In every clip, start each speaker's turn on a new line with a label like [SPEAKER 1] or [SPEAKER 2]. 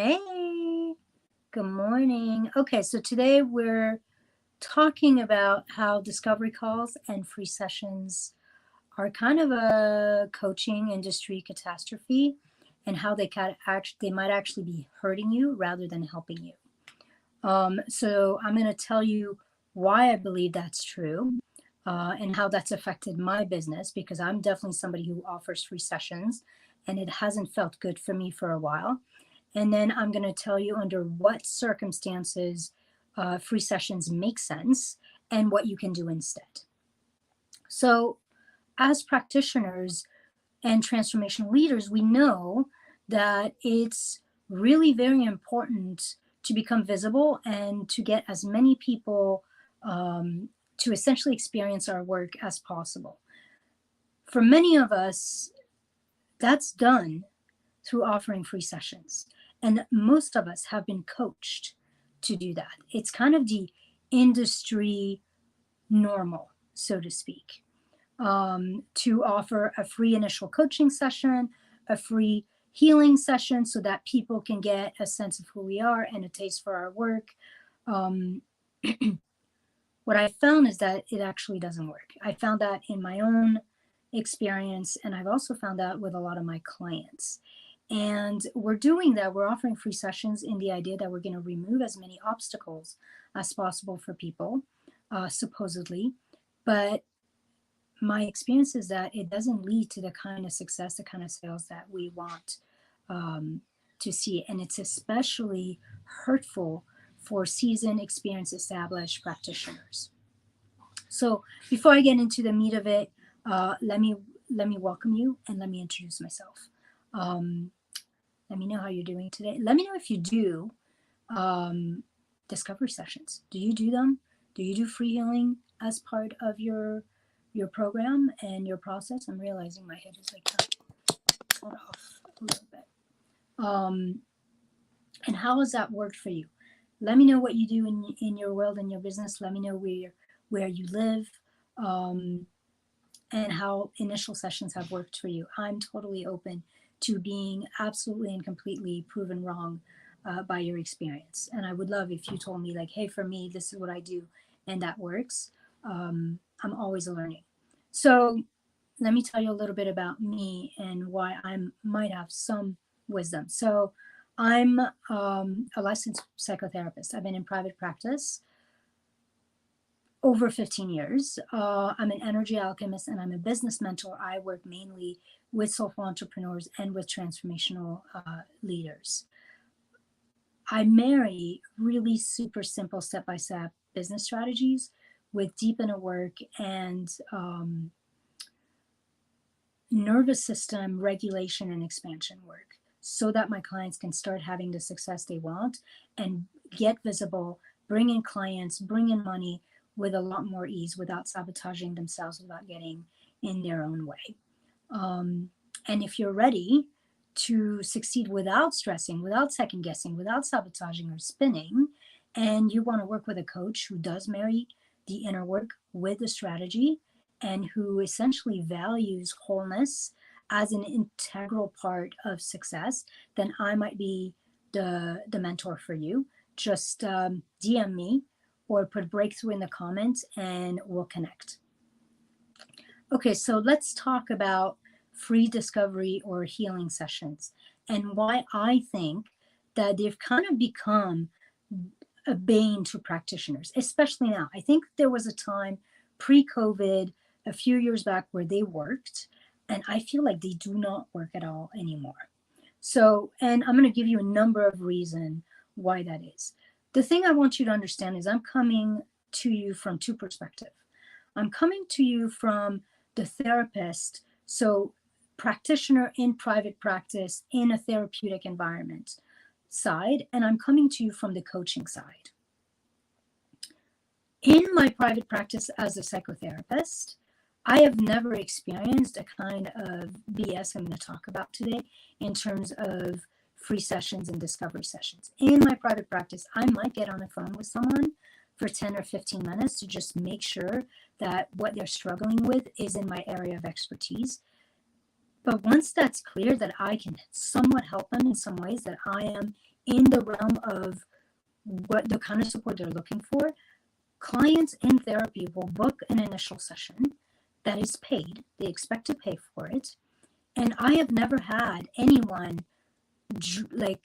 [SPEAKER 1] Hey, good morning. Okay, so today we're talking about how discovery calls and free sessions are kind of a coaching industry catastrophe and how they might actually be hurting you rather than helping you. So I'm going to tell you why I believe that's true and how that's affected my business because I'm definitely somebody who offers free sessions and it hasn't felt good for me for a while. And then I'm going to tell you under what circumstances free sessions make sense and what you can do instead. So, as practitioners and transformational leaders, we know that it's really very important to become visible and to get as many people to essentially experience our work as possible. For many of us, that's done through offering free sessions. And most of us have been coached to do that. It's kind of the industry normal, so to speak, to offer a free initial coaching session, a free healing session so that people can get a sense of who we are and a taste for our work. Um, what I found is that it actually doesn't work. I found that in my own experience, and I've also found that with a lot of my clients. And we're doing that. We're offering free sessions in the idea that we're going to remove as many obstacles as possible for people, supposedly. But my experience is that it doesn't lead to the kind of success, the kind of sales that we want um, to see. And it's especially hurtful for seasoned, experienced, established practitioners. So before I get into the meat of it, let me welcome you and let me introduce myself. Um, Let me know how you're doing today. Let me know if you do um, discovery sessions. Do you do them? Do you do free healing as part of your program and your process? I'm realizing my head is like cut off a little bit. And how has that worked for you? Let me know what you do in your world and your business. Let me know where you live um, and how initial sessions have worked for you. I'm totally open to being absolutely and completely proven wrong by your experience. And I would love if you told me, like, hey, for me, this is what I do, and that works. I'm always learning. So let me tell you a little bit about me and why I might have some wisdom. So I'm a licensed psychotherapist. I've been in private practice over 15 years. I'm an energy alchemist and I'm a business mentor. I work mainly with soulful entrepreneurs and with transformational leaders. I marry really super simple step by step business strategies with deep inner work and nervous system regulation and expansion work so that my clients can start having the success they want and get visible, bring in clients, bring in money with a lot more ease without sabotaging themselves, without getting in their own way. And if you're ready to succeed without stressing, without second guessing, without sabotaging or spinning, and you want to work with a coach who does marry the inner work with the strategy and who essentially values wholeness as an integral part of success, then I might be the mentor for you. Just DM me or put breakthrough in the comments and we'll connect. Okay, so let's talk about free discovery or healing sessions and why I think that they've kind of become a bane to practitioners, especially now. I think there was a time pre-COVID, a few years back, where they worked, and I feel like they do not work at all anymore. So, and I'm going to give you a number of reasons why that is. The thing I want you to understand is I'm coming to you from two perspectives. I'm coming to you from the therapist, so practitioner in private practice in a therapeutic environment side, and I'm coming to you from the coaching side. In my private practice as a psychotherapist, I have never experienced a kind of BS I'm going to talk about today in terms of free sessions and discovery sessions. In my private practice, I might get on the phone with someone for 10 or 15 minutes to just make sure that what they're struggling with is in my area of expertise. But once that's clear that I can somewhat help them in some ways, that I am in the realm of what the kind of support they're looking for, clients in therapy will book an initial session that is paid. They expect to pay for it. And I have never had anyone like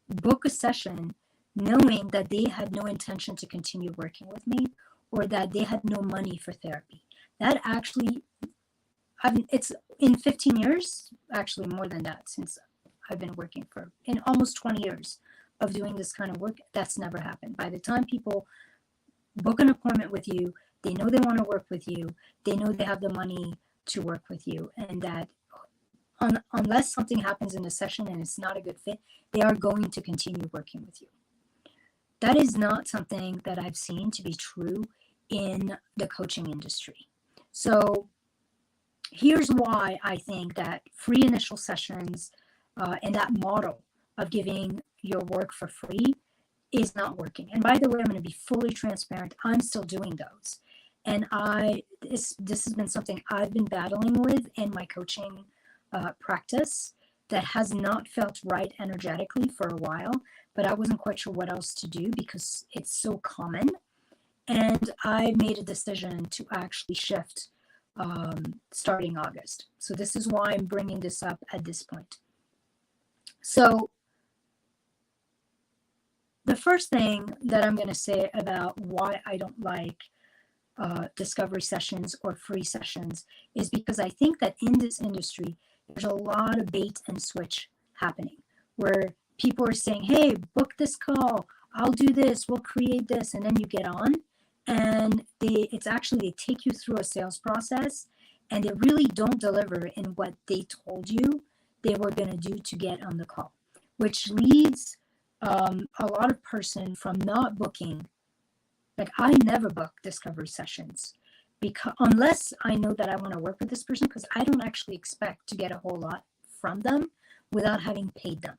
[SPEAKER 1] book a session knowing that they had no intention to continue working with me or that they had no money for therapy. That actually, it's in 15 years, actually more than that, since I've been working for in almost 20 years of doing this kind of work, that's never happened. By the time people book an appointment with you, they know they want to work with you, they know they have the money to work with you, and that unless something happens in a session and it's not a good fit, they are going to continue working with you. That is not something that I've seen to be true in the coaching industry. So here's why I think that free initial sessions and that model of giving your work for free is not working. And by the way, I'm going to be fully transparent. I'm still doing those. And this has been something I've been battling with in my coaching practice that has not felt right energetically for a while, but I wasn't quite sure what else to do because it's so common. And I made a decision to actually shift starting August. So this is why I'm bringing this up at this point. So the first thing that I'm going to say about why I don't like discovery sessions or free sessions is because I think that in this industry, there's a lot of bait and switch happening where people are saying, hey, book this call, I'll do this, we'll create this, and then you get on and they take you through a sales process and they really don't deliver in what they told you they were going to do to get on the call, which leads a lot of person from not booking. Like I never book discovery sessions because unless I know that I want to work with this person, because I don't actually expect to get a whole lot from them without having paid them.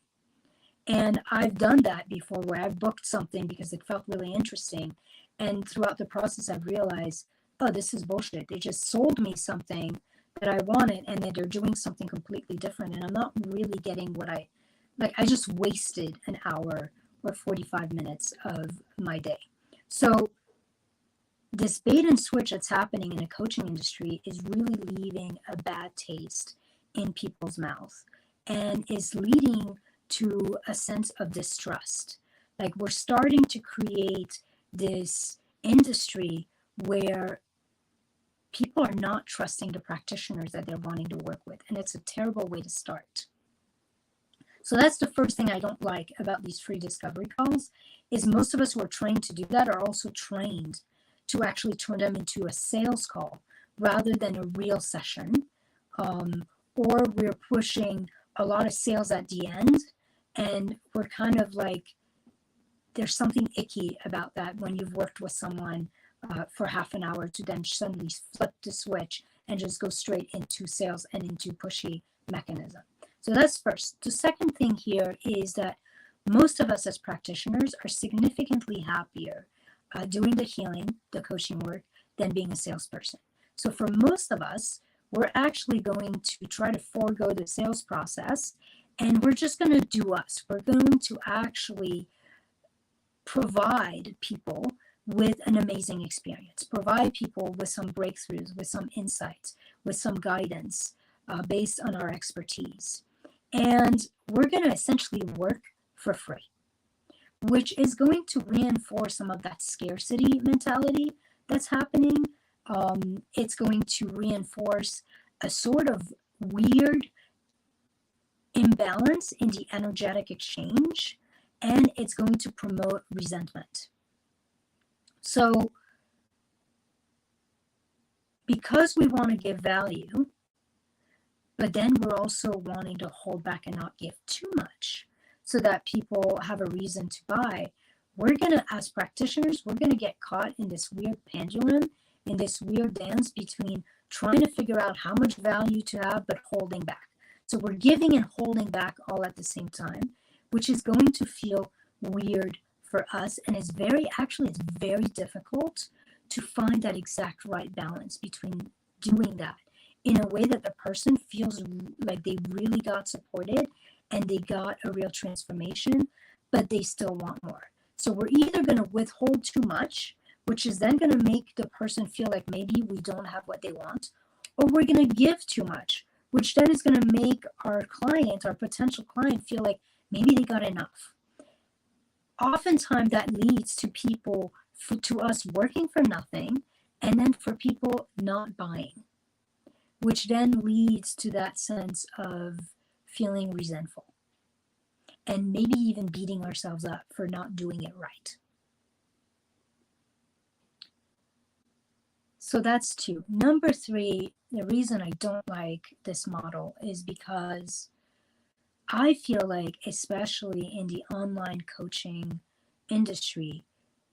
[SPEAKER 1] And I've done that before where I've booked something because it felt really interesting. And throughout the process, I've realized, oh, this is bullshit. They just sold me something that I wanted and then they're doing something completely different. And I'm not really getting what I just wasted an hour or 45 minutes of my day. So this bait and switch that's happening in the coaching industry is really leaving a bad taste in people's mouth and is leading to a sense of distrust. Like we're starting to create this industry where people are not trusting the practitioners that they're wanting to work with. And it's a terrible way to start. So that's the first thing I don't like about these free discovery calls is most of us who are trained to do that are also trained to actually turn them into a sales call rather than a real session. Or we're pushing a lot of sales at the end and we're kind of like, there's something icky about that when you've worked with someone for half an hour to then suddenly flip the switch and just go straight into sales and into pushy mechanism. So that's first. The second thing here is that most of us as practitioners are significantly happier doing the healing, the coaching work, than being a salesperson. So for most of us, we're actually going to try to forego the sales process and we're just going to do us. We're going to actually provide people with an amazing experience, provide people with some breakthroughs, with some insights, with some guidance based on our expertise. And we're going to essentially work for free, which is going to reinforce some of that scarcity mentality that's happening. It's going to reinforce a sort of weird imbalance in the energetic exchange, and it's going to promote resentment. So because we want to give value, but then we're also wanting to hold back and not give too much so that people have a reason to buy, we're going to, as practitioners, we're going to get caught in this weird pendulum, in this weird dance between trying to figure out how much value to have, but holding back. So we're giving and holding back all at the same time, which is going to feel weird for us. And it's very difficult to find that exact right balance between doing that in a way that the person feels like they really got supported and they got a real transformation, but they still want more. So we're either going to withhold too much, which is then going to make the person feel like maybe we don't have what they want, or we're going to give too much, which then is going to make our client, our potential client, feel like maybe they got enough. Oftentimes that leads to people, to us working for nothing, and then for people not buying, which then leads to that sense of feeling resentful and maybe even beating ourselves up for not doing it right. So that's 2. Number 3, the reason I don't like this model is because I feel like, especially in the online coaching industry,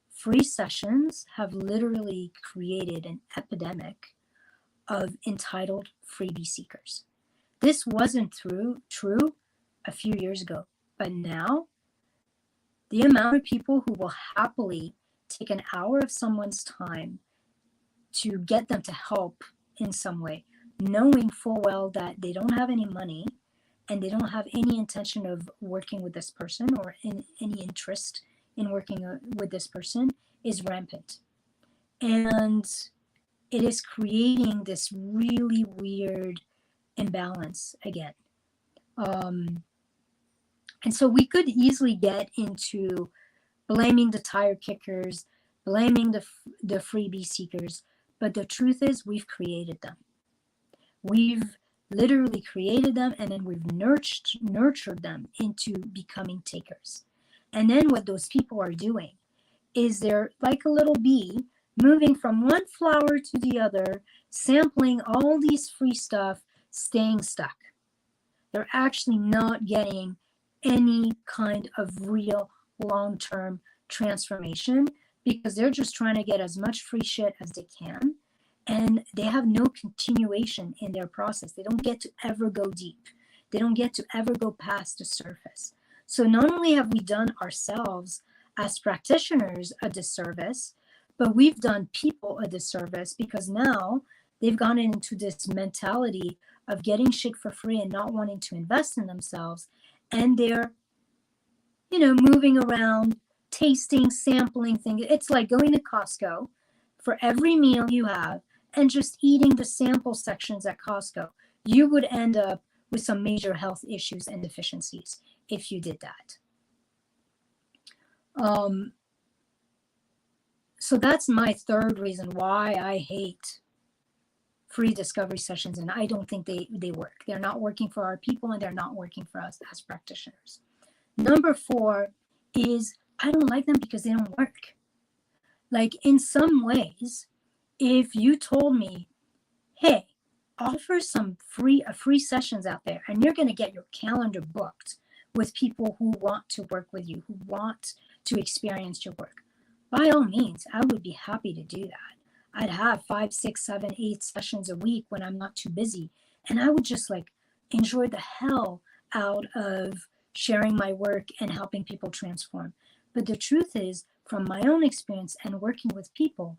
[SPEAKER 1] free sessions have literally created an epidemic of entitled freebie seekers. This wasn't true a few years ago, but now the amount of people who will happily take an hour of someone's time to get them to help in some way, knowing full well that they don't have any money and they don't have any intention of working with this person or any interest in working with this person, is rampant. And it is creating this really weird imbalance again. And so we could easily get into blaming the tire kickers, blaming the freebie seekers, but the truth is we've created them. We've literally created them, and then we've nurtured them into becoming takers. And then what those people are doing is they're like a little bee moving from one flower to the other, sampling all these free stuff, staying stuck. They're actually not getting any kind of real long-term transformation because they're just trying to get as much free shit as they can, and they have no continuation in their process. They don't get to ever go deep. They don't get to ever go past the surface. So not only have we done ourselves as practitioners a disservice, but we've done people a disservice because now they've gone into this mentality of getting shit for free and not wanting to invest in themselves. And they're, moving around, tasting, sampling things. It's like going to Costco for every meal you have and just eating the sample sections at Costco. You would end up with some major health issues and deficiencies if you did that. So that's my third reason why I hate free discovery sessions, and I don't think they work. They're not working for our people, and they're not working for us as practitioners. Number 4 is I don't like them because they don't work. Like, in some ways, if you told me, hey, offer some free sessions out there, and you're going to get your calendar booked with people who want to work with you, who want to experience your work, by all means, I would be happy to do that. I'd have 5, 6, 7, 8 sessions a week when I'm not too busy. And I would just enjoy the hell out of sharing my work and helping people transform. But the truth is, from my own experience and working with people,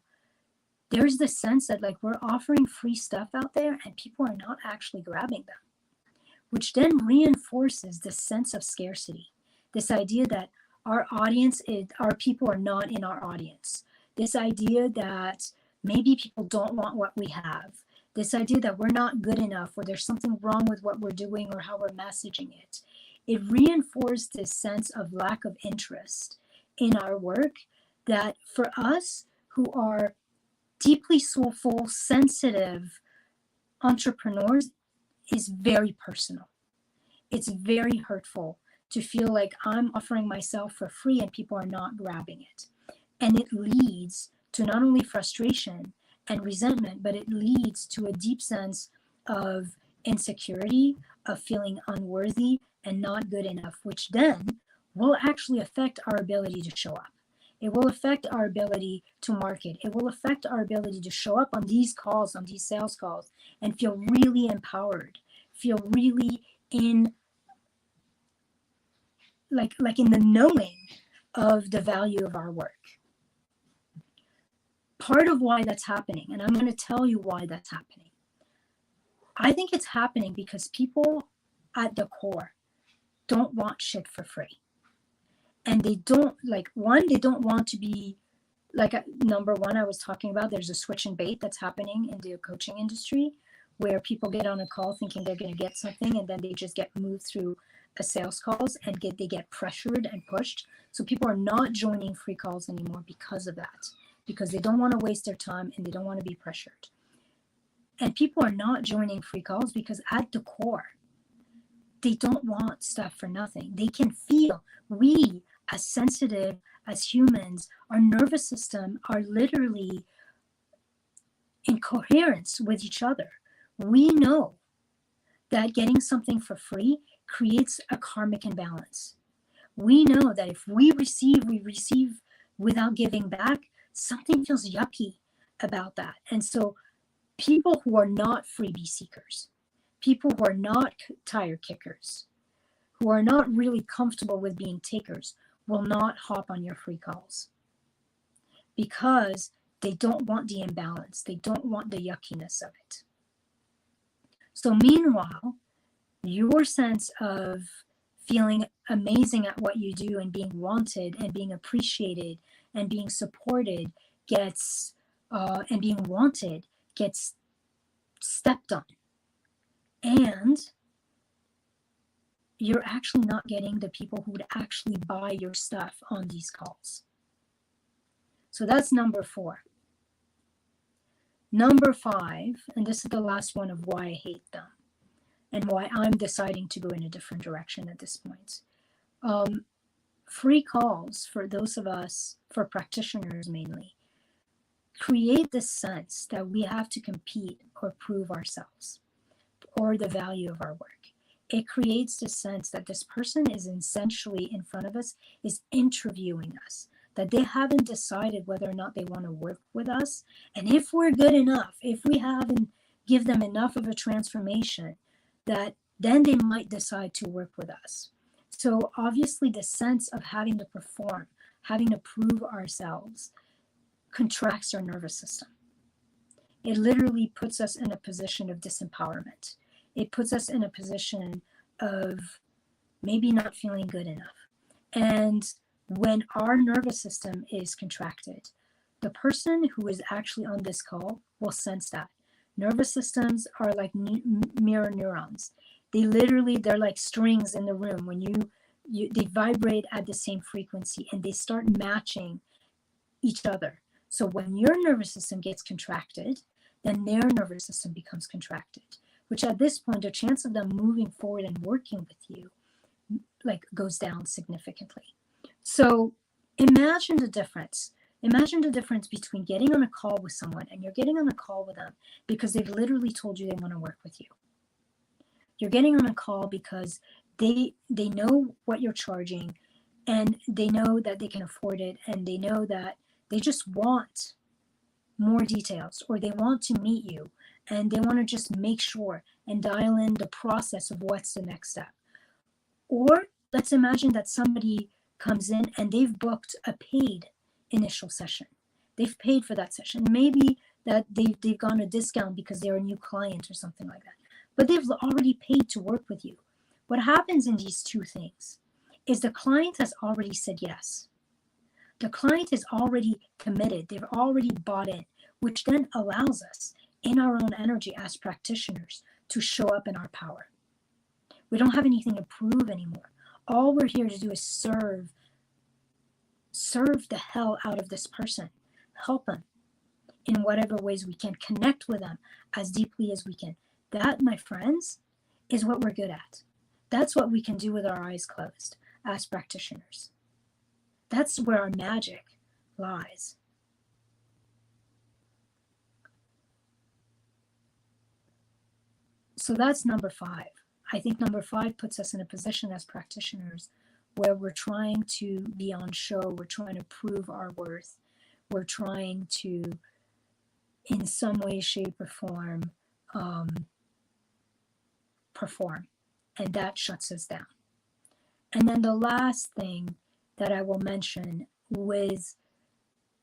[SPEAKER 1] there's this sense that we're offering free stuff out there and people are not actually grabbing them, which then reinforces this sense of scarcity, this idea that our people are not in our audience, this idea that maybe people don't want what we have, this idea that we're not good enough or there's something wrong with what we're doing or how we're messaging it. It reinforced this sense of lack of interest in our work that for us who are deeply soulful, sensitive entrepreneurs is very personal. It's very hurtful to feel like I'm offering myself for free and people are not grabbing it. And it leads to not only frustration and resentment, but it leads to a deep sense of insecurity, of feeling unworthy and not good enough, which then will actually affect our ability to show up. It will affect our ability to market. It will affect our ability to show up on these calls, on these sales calls, and feel really empowered, feel really in in the knowing of the value of our work. Part of why that's happening, and I'm going to tell you why that's happening. I think it's happening because people at the core don't want shit for free. And they don't like, one, they don't want to be like, number one, I was talking about, there's a switch and bait that's happening in the coaching industry where people get on a call thinking they're going to get something, and then they just get moved through a sales calls and they get pressured and pushed. So people are not joining free calls anymore because of that, because they don't want to waste their time and they don't want to be pressured. And people are not joining free calls because at the core, they don't want stuff for nothing. They can feel, we as sensitive as humans, our nervous system are literally in coherence with each other. We know that getting something for free creates a karmic imbalance. We know that if we receive without giving back, something feels yucky about that. And so people who are not freebie seekers, people who are not tire kickers, who are not really comfortable with being takers, will not hop on your free calls because they don't want the imbalance. They don't want the yuckiness of it. So meanwhile, your sense of feeling amazing at what you do and being wanted and being appreciated and being supported gets, and being wanted gets stepped on. And you're actually not getting the people who would actually buy your stuff on these calls. So that's number 4. Number 5, and this is the last one of why I hate them and why I'm deciding to go in a different direction at this point. Free calls, for those of us, for practitioners mainly, create this sense that we have to compete or prove ourselves or the value of our work. It creates this sense that this person is essentially in front of us, is interviewing us, that they haven't decided whether or not they want to work with us. And if we're good enough, if we haven't give them enough of a transformation, that then they might decide to work with us. So obviously the sense of having to perform, having to prove ourselves, contracts our nervous system. It literally puts us in a position of disempowerment. It puts us in a position of maybe not feeling good enough. And when our nervous system is contracted, the person who is actually on this call will sense that. Nervous systems are like mirror neurons. They're like strings in the room. When they vibrate at the same frequency and they start matching each other. So when your nervous system gets contracted, then their nervous system becomes contracted, which at this point, the chance of them moving forward and working with you goes down significantly. So imagine the difference. Imagine the difference between getting on a call with someone and you're getting on a call with them because they've literally told you they want to work with you. You're getting on a call because they know what you're charging and they know that they can afford it, and they know that they just want more details, or they want to meet you and they want to just make sure and dial in the process of what's the next step. Or let's imagine that somebody comes in and they've booked a paid initial session. They've paid for that session. Maybe that they've gone a discount because they're a new client or something like that. But they've already paid to work with you. What happens in these two things is the client has already said yes. The client is already committed. They've already bought in, which then allows us in our own energy as practitioners to show up in our power. We don't have anything to prove anymore. All we're here to do is serve the hell out of this person, help them in whatever ways we can, connect with them as deeply as we can. That, my friends, is what we're good at. That's what we can do with our eyes closed as practitioners. That's where our magic lies. So that's number 5. I think number 5 puts us in a position as practitioners where we're trying to be on show, we're trying to prove our worth, we're trying to, in some way, shape, or form, perform, and that shuts us down. And then the last thing that I will mention with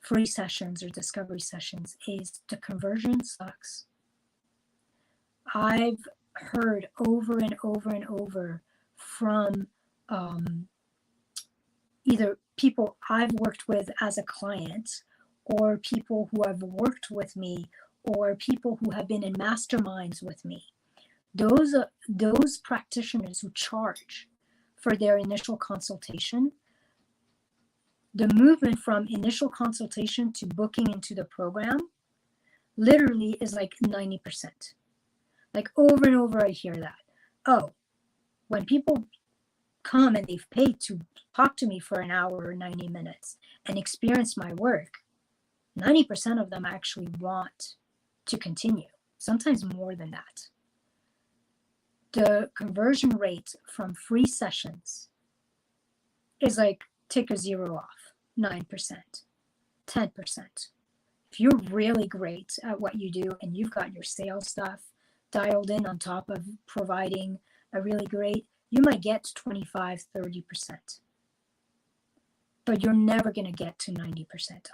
[SPEAKER 1] free sessions or discovery sessions is the conversion sucks. I've heard over and over and over from either people I've worked with as a client, or people who have worked with me, or people who have been in masterminds with me. Those practitioners who charge for their initial consultation, the movement from initial consultation to booking into the program literally is like 90%. Like over and over, I hear that. Oh, when people come and they've paid to talk to me for an hour or 90 minutes and experience my work, 90% of them actually want to continue, sometimes more than that. The conversion rate from free sessions is like take a zero off, 9%, 10%. If you're really great at what you do and you've got your sales stuff dialed in on top of providing a really great, you might get to 25, 30%. But you're never going to get to 90%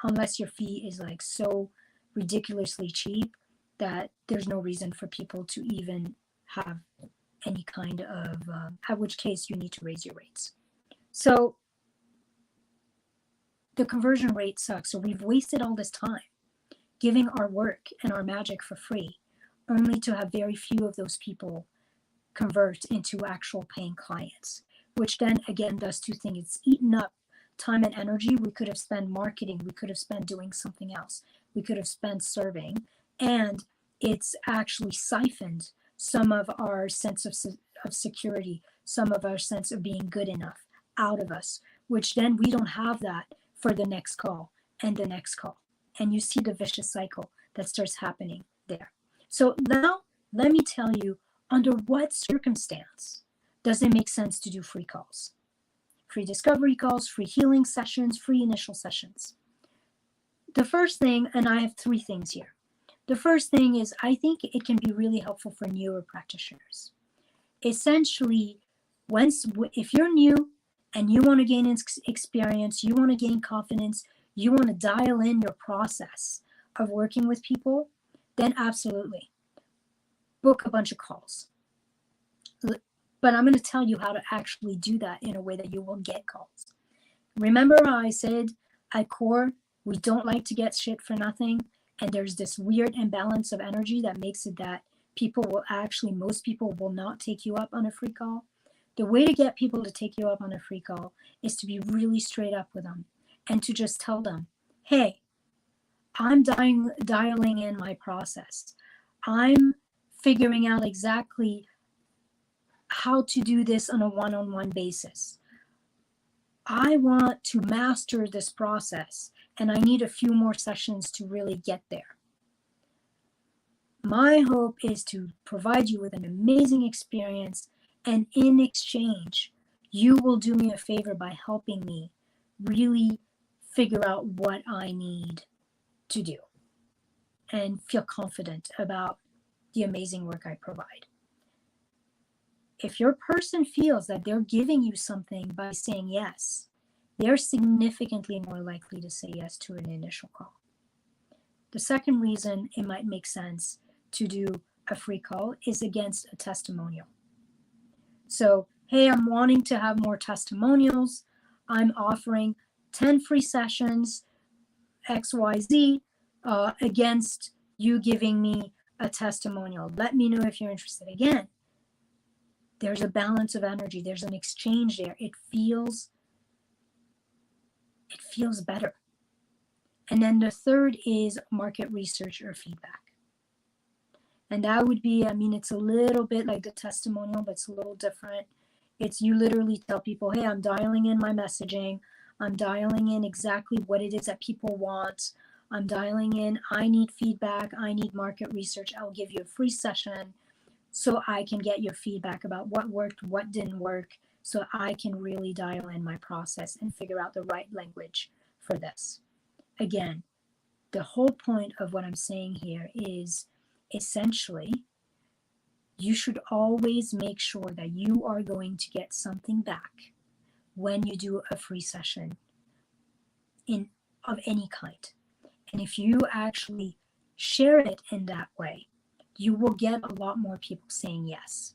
[SPEAKER 1] unless your fee is like so ridiculously cheap that there's no reason for people to even have any kind of, at which case you need to raise your rates. So the conversion rate sucks. So we've wasted all this time giving our work and our magic for free, only to have very few of those people convert into actual paying clients, which then again does two things. It's eaten up time and energy we could have spent marketing, we could have spent doing something else, we could have spent serving, and it's actually siphoned some of our sense of security, some of our sense of being good enough out of us, which then we don't have that for the next call and the next call. And you see the vicious cycle that starts happening there. So now let me tell you, under what circumstance does it make sense to do free calls? Free discovery calls, free healing sessions, free initial sessions. The first thing, and I have three things here. The first thing is I think it can be really helpful for newer practitioners. Essentially, if you're new and you want to gain experience, you want to gain confidence, you want to dial in your process of working with people, then absolutely book a bunch of calls. But I'm going to tell you how to actually do that in a way that you will get calls. Remember how I said at core, we don't like to get shit for nothing. And there's this weird imbalance of energy that makes it that most people will not take you up on a free call. The way to get people to take you up on a free call is to be really straight up with them and to just tell them, hey, I'm dialing in my process. I'm figuring out exactly how to do this on a one-on-one basis. I want to master this process and I need a few more sessions to really get there. My hope is to provide you with an amazing experience, and in exchange, you will do me a favor by helping me really figure out what I need to do and feel confident about the amazing work I provide. If your person feels that they're giving you something by saying yes, they're significantly more likely to say yes to an initial call. The second reason it might make sense to do a free call is against a testimonial. So, hey, I'm wanting to have more testimonials. I'm offering 10 free sessions, XYZ, against you giving me a testimonial. Let me know if you're interested. Again, there's a balance of energy. There's an exchange there. It feels better. And then the third is market research or feedback. And that would be, it's a little bit like the testimonial, but it's a little different. It's you literally tell people, hey, I'm dialing in my messaging. I'm dialing in exactly what it is that people want. I'm dialing in, I need feedback. I need market research. I'll give you a free session so I can get your feedback about what worked, what didn't work, so I can really dial in my process and figure out the right language for this. Again, the whole point of what I'm saying here is essentially, you should always make sure that you are going to get something back when you do a free session of any kind. And if you actually share it in that way, you will get a lot more people saying yes.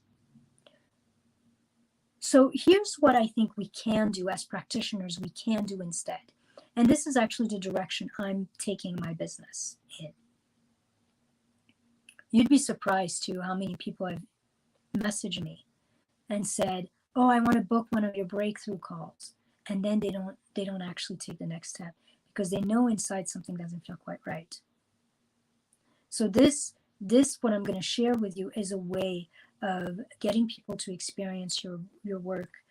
[SPEAKER 1] So here's what I think we can do as practitioners, we can do instead. And this is actually the direction I'm taking my business in. You'd be surprised too how many people have messaged me and said, "Oh, I want to book one of your breakthrough calls," and then they don't actually take the next step because they know inside something doesn't feel quite right. So this what I'm going to share with you is a way of getting people to experience your work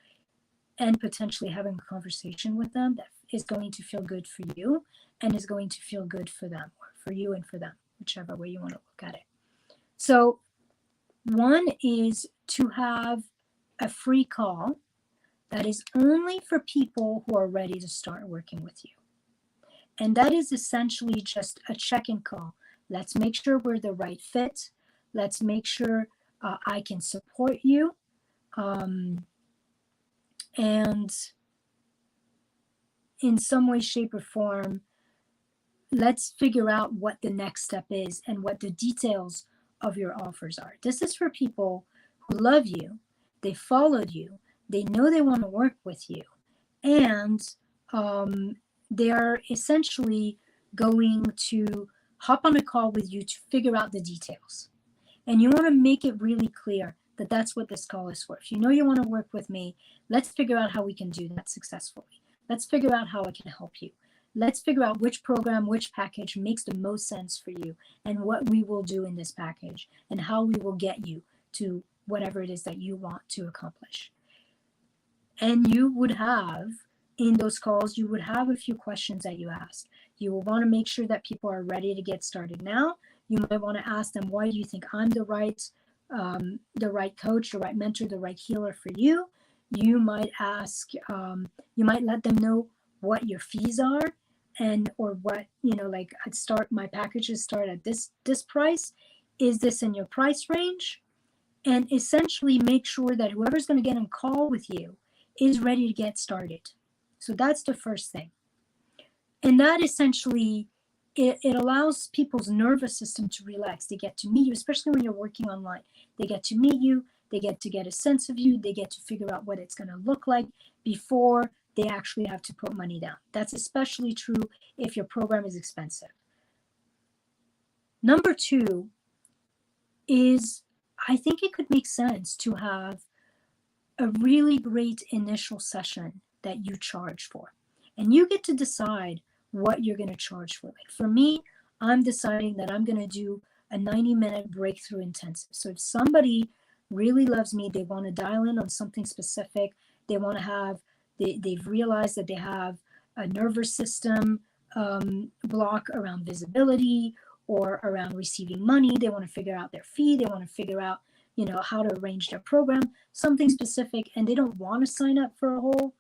[SPEAKER 1] and potentially having a conversation with them that is going to feel good for you and is going to feel good for them, or for you and for them, whichever way you want to look at it. So one is to have a free call that is only for people who are ready to start working with you. And that is essentially just a check-in call. Let's make sure we're the right fit. Let's make sure I can support you. And in some way, shape, or form, let's figure out what the next step is and what the details of your offers are. This is for people who love you, they followed you, they know they want to work with you, and they're essentially going to hop on a call with you to figure out the details. And you want to make it really clear that that's what this call is for. If you know you want to work with me, let's figure out how we can do that successfully. Let's figure out how I can help you. Let's figure out which program, which package makes the most sense for you, and what we will do in this package, and how we will get you to whatever it is that you want to accomplish. And you would have, in those calls, you would have a few questions that you ask. You will want to make sure that people are ready to get started now. You might want to ask them, why do you think I'm the right coach, the right mentor, the right healer for you? You might ask, you might let them know what your fees are, and or what, like my packages start at this price. Is this in your price range? And essentially make sure that whoever's going to get on call with you is ready to get started. So that's the first thing. And that essentially, it allows people's nervous system to relax. They get to meet you, especially when you're working online. They get to meet you, they get to get a sense of you, they get to figure out what it's going to look like before they actually have to put money down. That's especially true if your program is expensive. Number two is, I think it could make sense to have a really great initial session that you charge for. And you get to decide what you're going to charge for. Like for me, I'm deciding that I'm going to do a 90-minute breakthrough intensive. So if somebody really loves me, they want to dial in on something specific, they want to have, they've realized that they have a nervous system block around visibility or around receiving money, they want to figure out their fee, they want to figure out how to arrange their program, something specific, and they don't want to sign up for a whole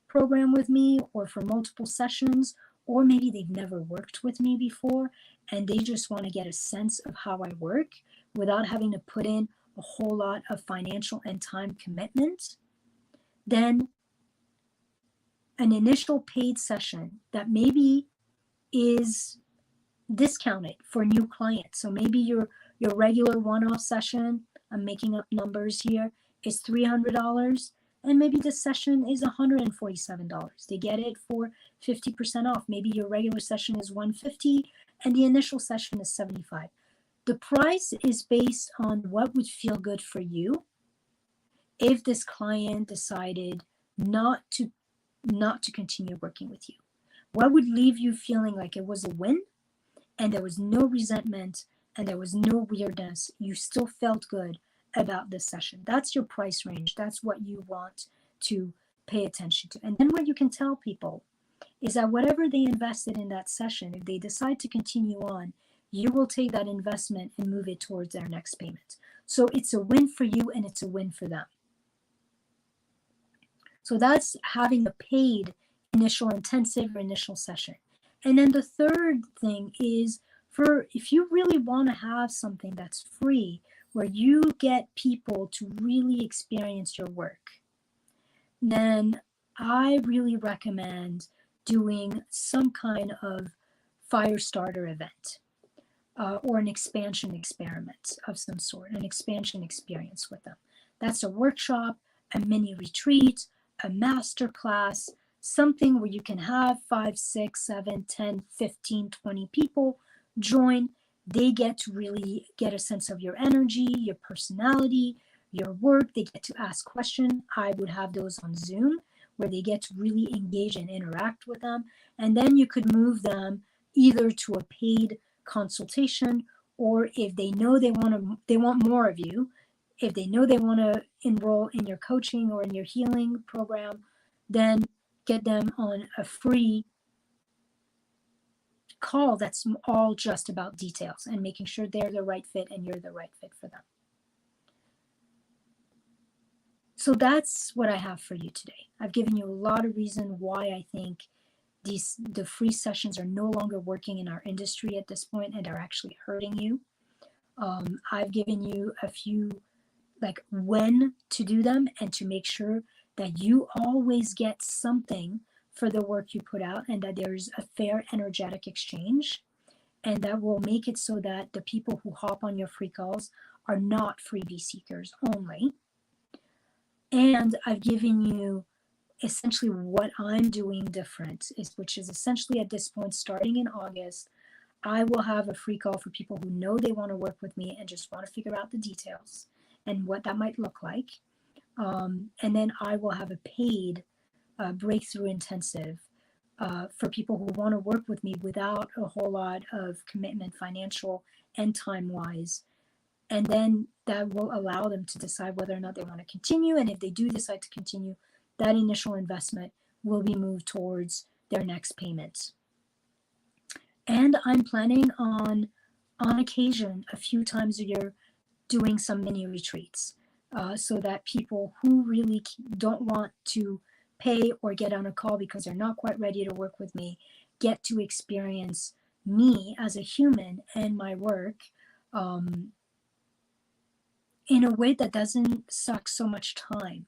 [SPEAKER 1] program with me or for multiple sessions, or maybe they've never worked with me before and they just want to get a sense of how I work without having to put in a whole lot of financial and time commitment, then an initial paid session that maybe is discounted for new clients. So maybe your regular one-off session, I'm making up numbers here, is $300, and maybe this session is $147. They get it for 50% off. Maybe your regular session is $150 and the initial session is $75. The price is based on what would feel good for you if this client decided not to continue working with you. What would leave you feeling like it was a win and there was no resentment and there was no weirdness? You still felt good about this session. That's your price range. That's what you want to pay attention to. And then what you can tell people is that whatever they invested in that session, if they decide to continue on, you will take that investment and move it towards their next payment. So it's a win for you and it's a win for them. So that's having a paid initial intensive or initial session. And then the third thing is, for if you really want to have something that's free, where you get people to really experience your work, then I really recommend doing some kind of fire starter event or an expansion experiment of some sort, an expansion experience with them. That's a workshop, a mini retreat, a master class, something where you can have 5, 6, 7, 10, 15, 20 people join. They get to really get a sense of your energy, your personality, your work. They get to ask questions. I would have those on Zoom where they get to really engage and interact with them. And then you could move them either to a paid consultation, or if they know they want more of you, if they know they want to enroll in your coaching or in your healing program, then get them on a free call that's all just about details and making sure they're the right fit and you're the right fit for them. So that's what I have for you today. I've given you a lot of reason why I think the free sessions are no longer working in our industry at this point and are actually hurting you. I've given you a few, like, when to do them and to make sure that you always get something for the work you put out and that there's a fair energetic exchange, and that will make it so that the people who hop on your free calls are not freebie seekers only. And I've given you essentially what I'm doing different, which is essentially at this point, starting in August, I will have a free call for people who know they want to work with me and just want to figure out the details and what that might look like. And then I will have a paid breakthrough intensive for people who want to work with me without a whole lot of commitment, financial and time-wise. And then that will allow them to decide whether or not they want to continue. And if they do decide to continue, that initial investment will be moved towards their next payment. And I'm planning on occasion, a few times a year, doing some mini retreats so that people who really don't want to pay or get on a call because they're not quite ready to work with me get to experience me as a human and my work in a way that doesn't suck so much time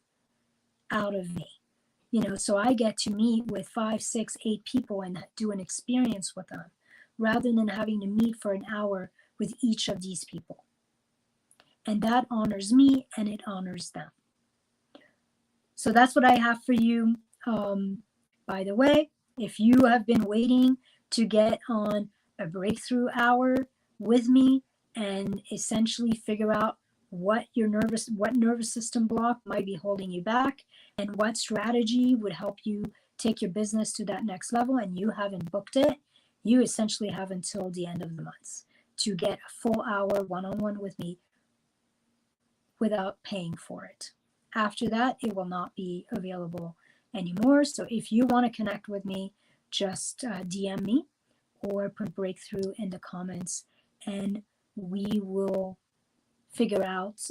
[SPEAKER 1] out of me. So I get to meet with 5, 6, 8 people and do an experience with them rather than having to meet for an hour with each of these people. And that honors me and it honors them. So that's what I have for you. By the way, if you have been waiting to get on a breakthrough hour with me and essentially figure out what nervous system block might be holding you back and what strategy would help you take your business to that next level, and you haven't booked it, you essentially have until the end of the month to get a full hour one-on-one with me without paying for it. After that, it will not be available anymore. So if you want to connect with me, just DM me or put breakthrough in the comments and we will figure out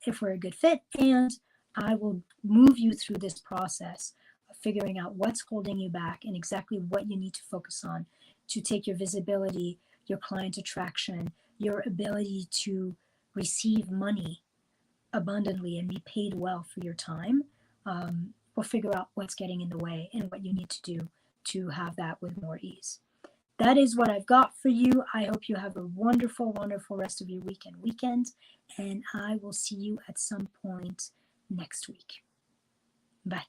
[SPEAKER 1] if we're a good fit, and I will move you through this process of figuring out what's holding you back and exactly what you need to focus on to take your visibility, your client attraction, your ability to receive money abundantly and be paid well for your time. We'll figure out what's getting in the way and what you need to do to have that with more ease. That is what I've got for you. I hope you have a wonderful, wonderful rest of your week and weekend, and I will see you at some point next week. Bye.